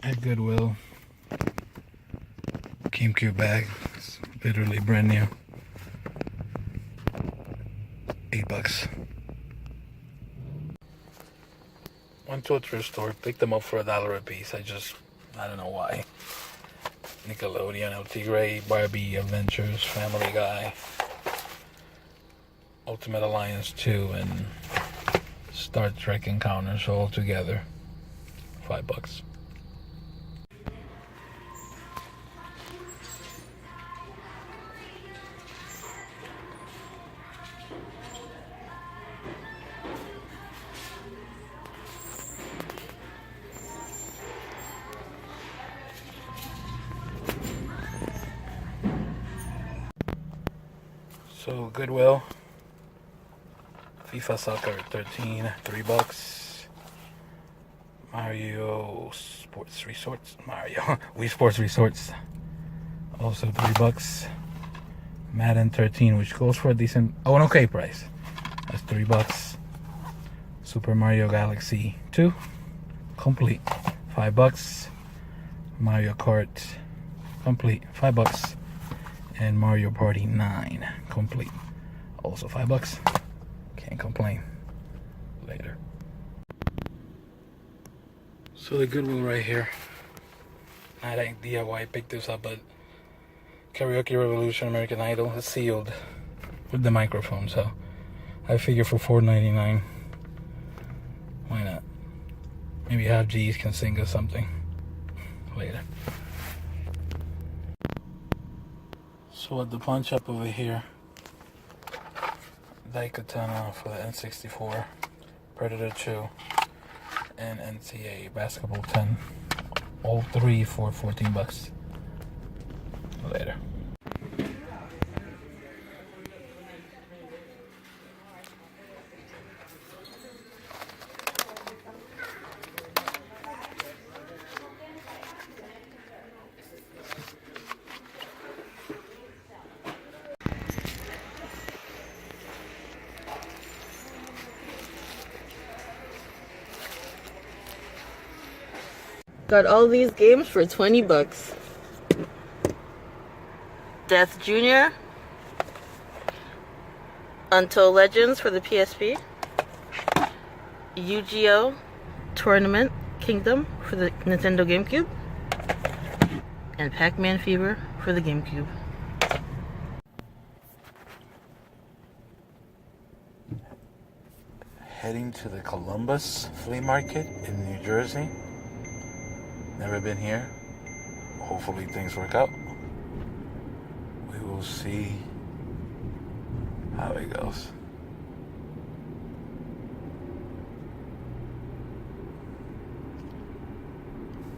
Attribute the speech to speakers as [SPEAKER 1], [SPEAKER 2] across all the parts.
[SPEAKER 1] at Goodwill. GameCube bag. It's literally brand new. $8. Went to a thrift store, picked them up for $1 a piece. I don't know why. Nickelodeon, LT Gray, Barbie, Adventures, Family Guy, Ultimate Alliance 2, and Star Trek Encounters all together. $5. So Goodwill, FIFA Soccer 13, $3. Mario Sports Resorts, Wii Sports Resorts, also $3. Madden 13, which goes for a decent, an okay price. That's $3. Super Mario Galaxy 2, complete, $5. Mario Kart, complete, $5. And Mario Party 9, complete, also $5. Can't complain. Later. So the Goodwill right here. Not like DIY, picked this up, but Karaoke Revolution, American Idol, is sealed with the microphone, so I figure for $4.99, why not? Maybe half G's can sing us something later. So at the pawn shop over here, Daikatana for the N64, Predator 2, and NCAA Basketball 10. All three for $14. Later.
[SPEAKER 2] Got all these games for $20. Death Jr., Untold Legends for the PSP, Yu-Gi-Oh! Tournament Kingdom for the Nintendo GameCube, and Pac-Man Fever for the GameCube.
[SPEAKER 1] Heading to the Columbus Flea Market in New Jersey. Never been here. Hopefully things work out. We will see how it goes.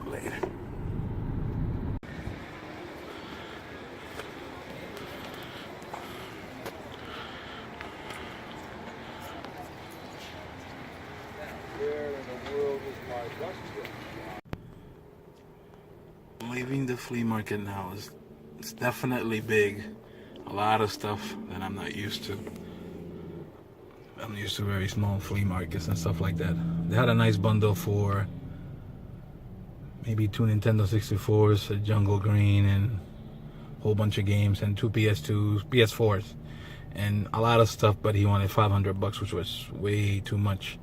[SPEAKER 1] Later.
[SPEAKER 3] Where in the world is my dustbin?
[SPEAKER 1] Leaving the flea market now. It's definitely big. A lot of stuff that I'm not used to. I'm used to very small flea markets and stuff like that. They had a nice bundle for maybe 2 Nintendo 64s, a Jungle Green, and a whole bunch of games, and 2 PS2s, PS4s, and a lot of stuff. But he wanted $500, which was way too much.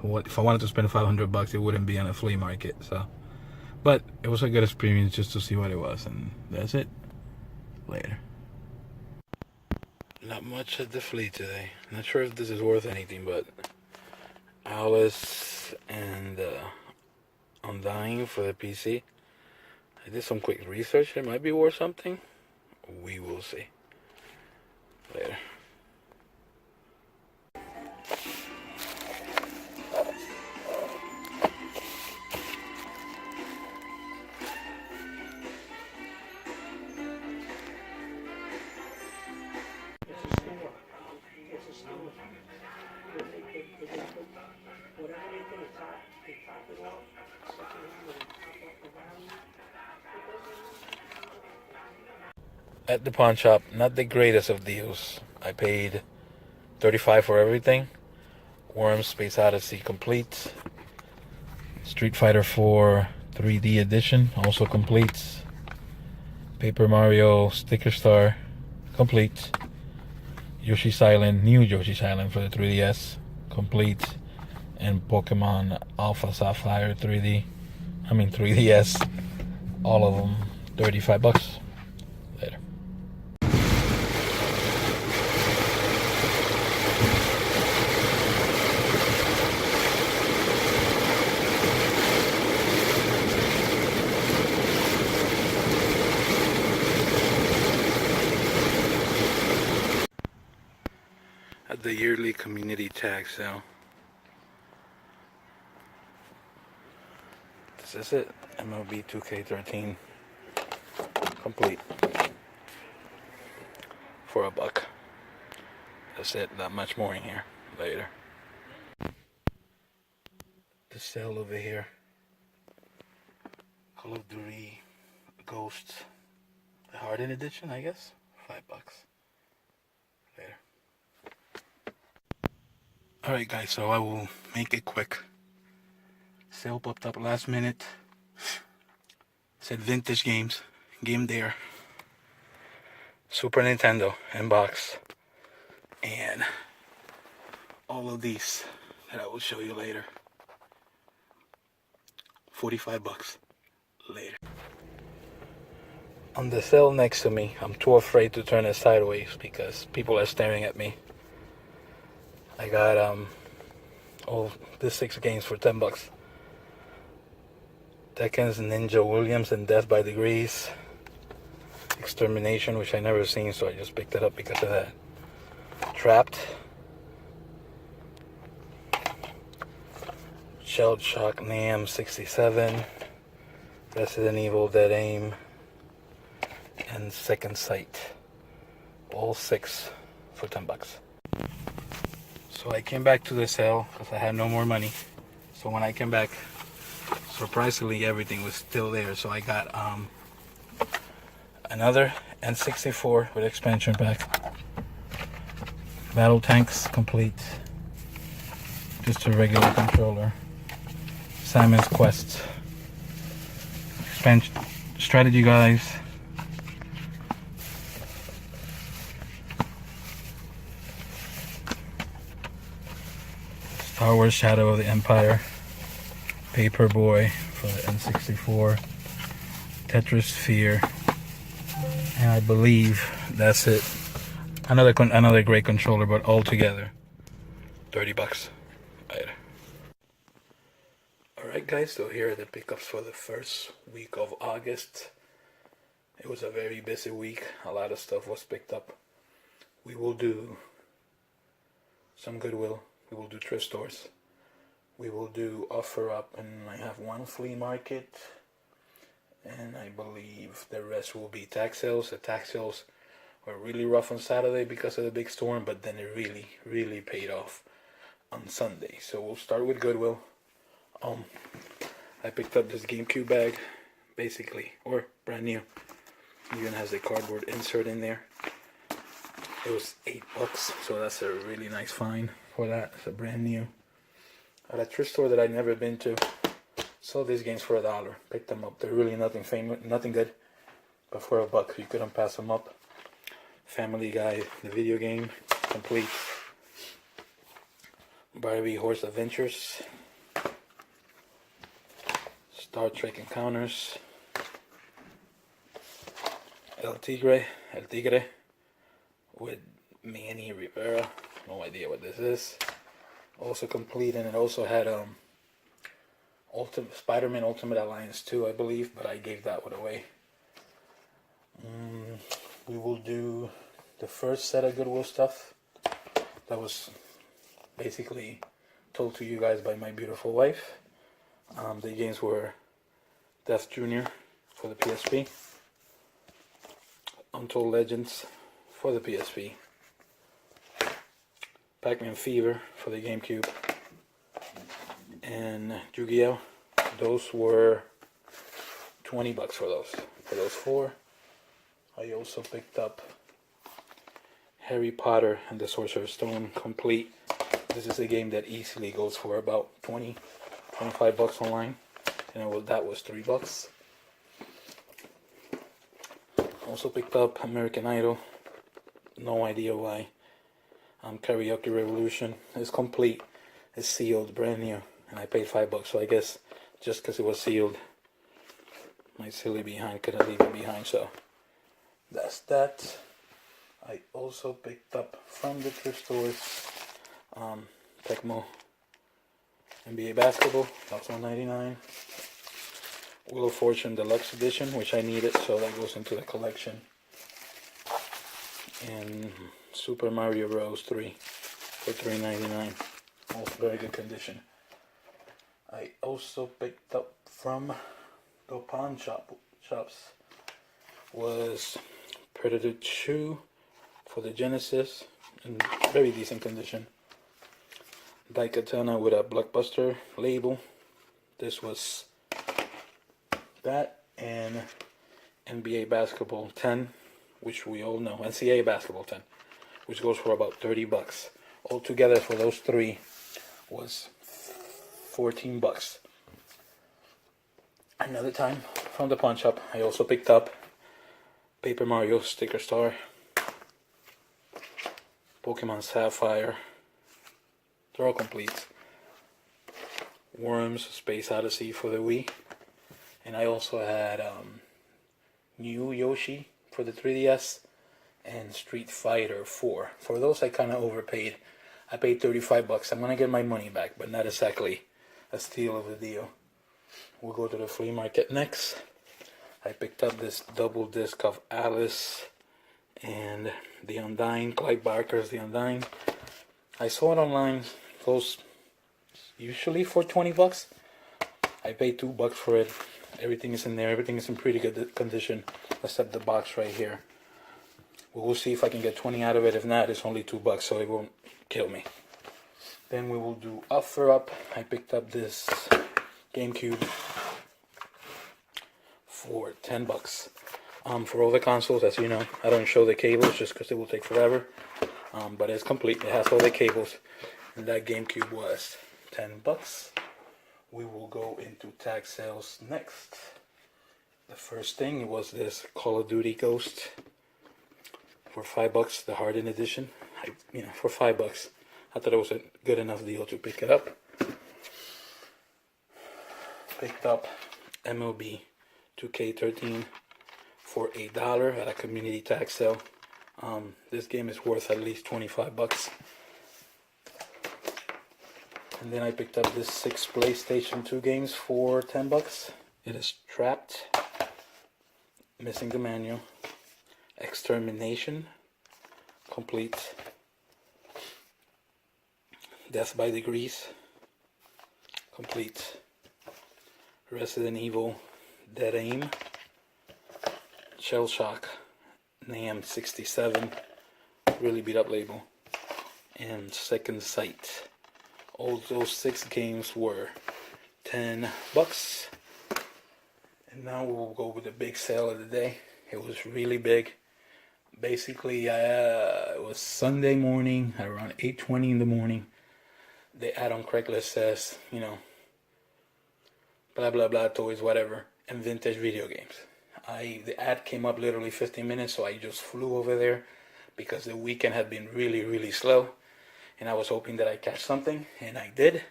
[SPEAKER 1] If I wanted to spend $500, it wouldn't be on a flea market. So, but it was a good experience just to see what it was, and that's it. Later. Not much at the flea today. Not sure if this is worth anything, but Alice and Undying for the PC. I did some quick research. It might be worth something. We will see. Later. At the pawn shop, not the greatest of deals. I paid $35 for everything. Worms Space Odyssey complete. Street Fighter 4, 3D edition, also complete. Paper Mario Sticker Star, complete. Yoshi's Island, new Yoshi's Island for the 3DS, complete. And Pokemon Alpha Sapphire 3DS, all of them, $35. Later. At the yearly community tag sale. This is it. MLB 2K13 complete for $1. That's it. Not much more in here. Later. The sale over here. Call of Duty Ghost, the Hardened edition, I guess. $5. Later. Alright guys, so I will make it quick. Sale popped up last minute. Said vintage games. Game there. Super Nintendo in box. And all of these that I will show you later. $45. Later. On the sale next to me, I'm too afraid to turn it sideways because people are staring at me. I got all the 6 games for $10. Tekken's Ninja Williams and Death by Degrees. Extermination, which I never seen, so I just picked it up because of that. Trapped. Shell Shock NAM 67. Resident Evil Dead Aim. And Second Sight. All 6 for $10. So I came back to the sale because I had no more money. So when I came back, surprisingly everything was still there. So I got another N64 with expansion pack. Battle Tanks complete. Just a regular controller. Simon's Quest. Expansion strategy guys. Star Wars Shadow of the Empire. Paperboy for the N64. Tetris Sphere. And I believe that's it. Another great controller, but all together $30. Later. Alright guys, so here are the pickups for the first week of August. It was a very busy week. A lot of stuff was picked up. We will do some Goodwill. We will do thrift stores. We will do offer up, and I have one flea market. And I believe the rest will be tax sales. The tax sales were really rough on Saturday because of the big storm, but then it really paid off on Sunday. So we'll start with Goodwill. I picked up this GameCube bag, basically, or brand new. Even has the cardboard insert in there. It was $8, so that's a really nice find for that. It's a brand new. At a thrift store that I'd never been to. Sold these games for $1. Picked them up. They're really nothing famous, nothing good, but for $1 you couldn't pass them up. Family Guy, the video game, complete. Barbie Horse Adventures. Star Trek Encounters. El Tigre with Manny Rivera. No idea what this is. Also complete, and it also had Spider-Man Ultimate Alliance 2, I believe, but I gave that one away. We will do the first set of Goodwill stuff that was basically told to you guys by my beautiful wife. The games were Death Jr. for the PSP, Untold Legends for the PSP, Pac-Man Fever for the GameCube, and Yu-Gi-Oh! Those were $20 for those. For those 4, I also picked up Harry Potter and the Sorcerer's Stone complete. This is a game that easily goes for about $20-25 online. and that was $3. Also picked up American Idol. No idea why. Karaoke Revolution. It's complete. It's sealed, brand new, and I paid $5. So I guess just because it was sealed, my silly behind couldn't leave it behind. So that's that. I also picked up from the thrift stores Tecmo NBA basketball. That was $1.99. Wheel of Fortune Deluxe Edition, which I needed, so that goes into the collection. And Super Mario Bros. 3 for $3.99. Also very good condition. I also picked up from the pawn shops was Predator 2 for the Genesis in very decent condition. Daikatana with a Blockbuster label. This was that, and NBA Basketball 10, which we all know, NCAA Basketball 10, which goes for about $30. Altogether for those three was $14. Another time from the pawn shop, I also picked up Paper Mario Sticker Star, Pokemon Sapphire, they're all complete. Worms Space Odyssey for the Wii, and I also had New Yoshi for the 3DS and Street Fighter 4. For those I kind of overpaid. I paid $35. I'm gonna get my money back, but not exactly a steal of a deal. We'll go to the flea market next. I picked up this double disc of Alice and The Undying, Clive Barker's The Undying. I saw it online, goes usually for $20. I paid $2 for it. Everything is in there, everything is in pretty good condition, except the box right here. We'll see if I can get 20 out of it. If not, it's only $2, so it won't kill me. Then we will do Offer Up. I picked up this GameCube for $10. For all the consoles, as you know, I don't show the cables just because it will take forever. But it's complete. It has all the cables, and that GameCube was $10. We will go into tag sales next. The first thing was this Call of Duty Ghost for $5, the Hardened Edition. For $5, I thought it was a good enough deal to pick it up. Picked up MLB 2K13 for $8 at a community tag sale. This game is worth at least $25. And then I picked up this 6 PlayStation 2 games for $10. It is Trapped, Missing the Manual, Extermination, Complete, Death by Degrees, Complete, Resident Evil, Dead Aim, Shell Shock, NAM 67, really beat up label, and Second Sight. All those 6 games were $10. And now we'll go with the big sale of the day. It was really big. Basically, it was Sunday morning, around 8:20 in the morning. The ad on Craigslist says, blah blah blah toys, whatever, and vintage video games. The ad came up literally 15 minutes, so I just flew over there because the weekend had been really slow, and I was hoping that I'd catch something, and I did,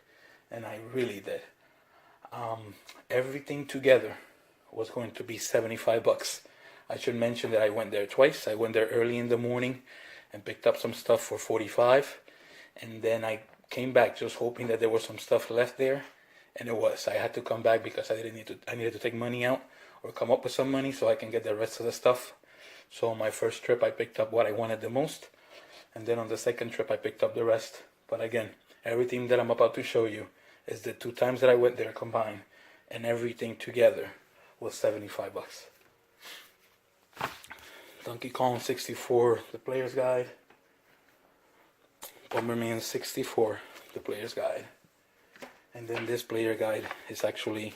[SPEAKER 1] and I really did. Everything together was going to be $75. I should mention that I went there twice. I went there early in the morning and picked up some stuff for $45, and then I came back just hoping that there was some stuff left there, and it was. I had to come back because I needed to take money out or come up with some money so I can get the rest of the stuff. So on my first trip I picked up what I wanted the most, and then on the second trip I picked up the rest. But again, everything that I'm about to show you is the 2 times that I went there combined, and everything together was $75. Donkey Kong 64, the player's guide. Bomberman 64, the player's guide. And then this player guide is actually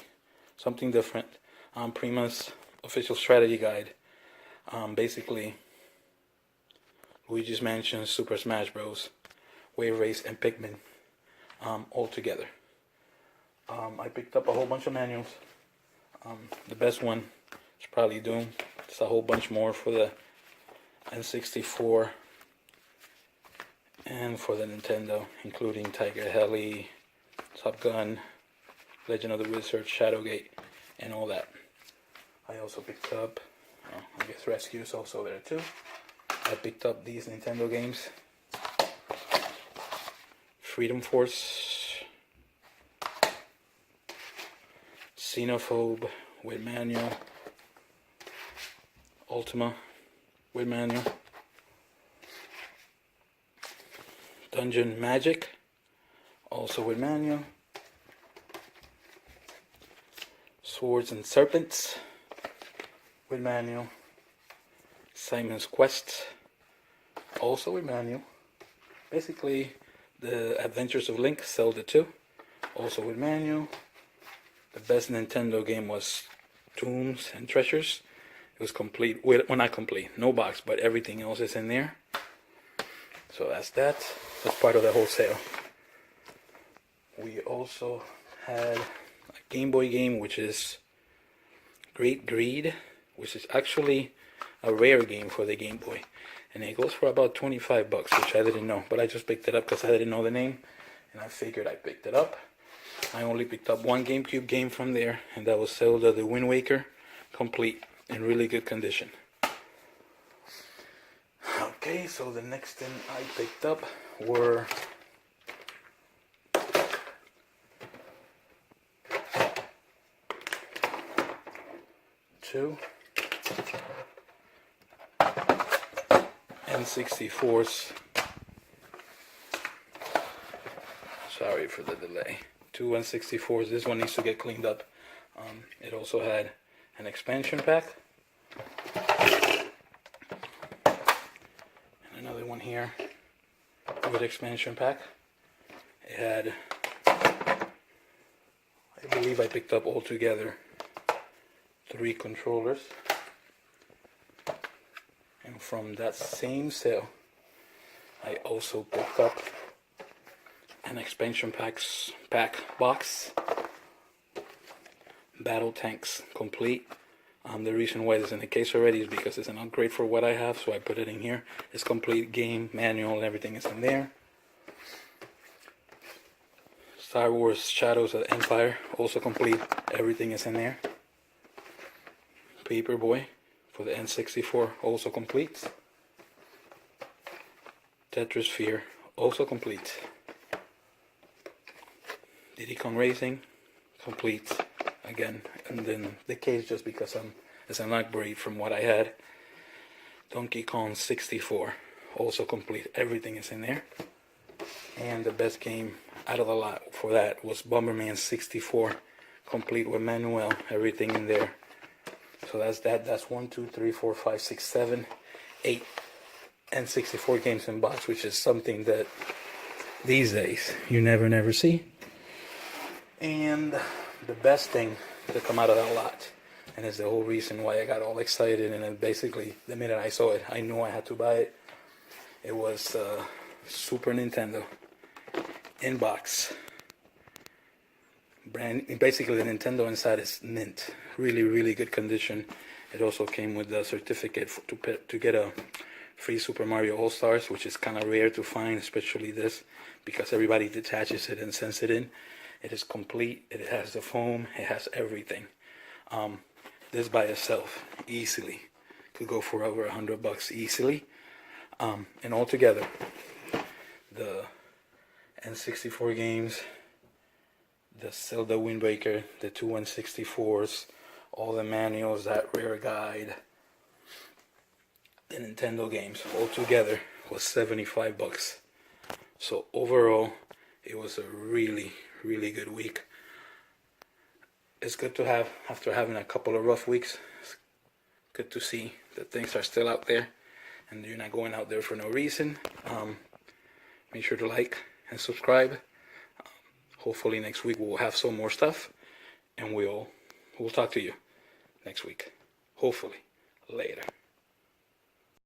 [SPEAKER 1] something different. Prima's official strategy guide. Basically, Luigi's Mansion, Super Smash Bros, Wave Race, and Pikmin all together. I picked up a whole bunch of manuals The best one is probably Doom. There's a whole bunch more for the N64 and for the Nintendo, including Tiger Heli, Top Gun, Legend of the Wizard, Shadowgate, and all that. I also picked up, I guess Rescue is also there too. I picked up these Nintendo games. Freedom Force, Xenophobe with manual, Ultima with manual, Dungeon Magic, also with manual, Swords and Serpents with manual, Simon's Quest, also with manual. Basically, the Adventures of Link, Zelda 2, also with manual. The best Nintendo game was Tombs and Treasures. It was complete, well, not complete, no box, but everything else is in there. So that's that. That's part of the whole sale. We also had a Game Boy game, which is Great Greed, which is actually a rare game for the Game Boy, and it goes for about 25 bucks, which I didn't know, but I just picked it up because I didn't know the name, and I figured I picked it up. I only picked up one GameCube game from there, and that was Zelda the Wind Waker, complete, in really good condition. Okay, so the next thing I picked up were two N64s. Sorry for the delay. Two N64s. This one needs to get cleaned up. It also had an expansion pack. And another one here with expansion pack. It had, I believe I picked up altogether 3 controllers. And from that same sale, I also picked up an expansion pack box, Battle Tanks complete. The reason why it's in the case already is because it's an upgrade for what I have, so I put it in here. It's complete game, manual, and everything is in there. Star Wars Shadows of the Empire, also complete, everything is in there. Paperboy for the N64, also complete. Tetrisphere, also complete. Diddy Kong Racing, complete again, and then the case, just because it's an upgrade from what I had. Donkey Kong 64, also complete, everything is in there. And the best game out of the lot for that was Bomberman 64, complete with manual, everything in there. So that's that. That's 1, 2, 3, 4, 5, 6, 7, 8 N64 games in box, which is something that these days you never see. And the best thing to come out of that lot, and it's the whole reason why I got all excited, and then basically the minute I saw it, I knew I had to buy it. It was Super Nintendo in box. Basically the Nintendo inside is mint, really good condition. It also came with a certificate to get a free Super Mario All-Stars, which is kind of rare to find, especially this, because everybody detaches it and sends it in. It is complete. It has the foam. It has everything. This by itself easily could go for over $100 easily. And altogether, the N64 games, the Zelda Wind Waker, the 2 N64s, all the manuals, that rare guide, the Nintendo games, all together was $75. So overall, it was a really good week. It's good to have, after having a couple of rough weeks, it's good to see that things are still out there and you're not going out there for no reason. Make sure to like and subscribe. Hopefully next week we'll have some more stuff, and we'll talk to you next week. Hopefully. Later.